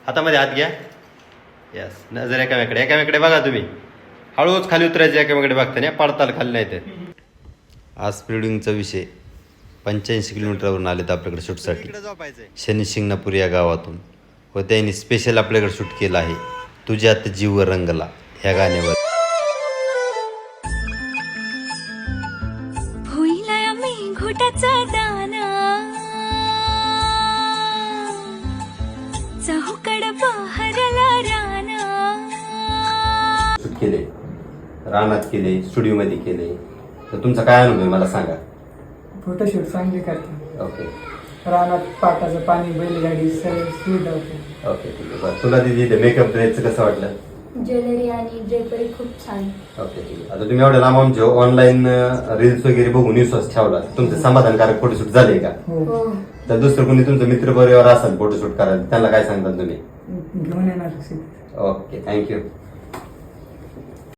हातामध्ये हात घ्या. यस, नजर एकामेकडे बघा तुम्ही. हळूच खाली उतरायचं, एकामेकडे बघताना पडताल खाली नाही तर. आज स्पीडिंगचा विषय 85 किलोमीटरवरून आलेत आपल्याकडे शूटसाठी, शनी शिंगणापूर या गावातून. व त्यांनी स्पेशल आपल्याकडे शूट केलं आहे तुझ्यात जीव रंगला ह्या गाण्यावर. शूट केले, रानात केले, स्टुडिओ मध्ये केले. तर तुमचा काय अनुभव आहे मला सांगा. फोटोशूट चांगले करतात. ओके रानात पाटाचं पाणी, बैलगाडी सगळं सुविधा होते. ओके ठीक आहे. बरं, तुला दिदी मेकअप ड्रेसचं कसं वाटलं? ज्वेलरी आणि ड्रेपरी खूप छान. ओके ठीक आहे. आता तुम्ही एवढ्या लांब आमचे ऑनलाईन रील्स वगैरे बघून विश्वास ठेवला, तुमचे समाधानकारक फोटोशूट झाले का? हो, तर दुसरं कोणी तुमचं मित्र परिवार असेल फोटोशूट करायला, त्यांना काय सांगतात तुम्ही? घेऊन येणार. Okay, thank you.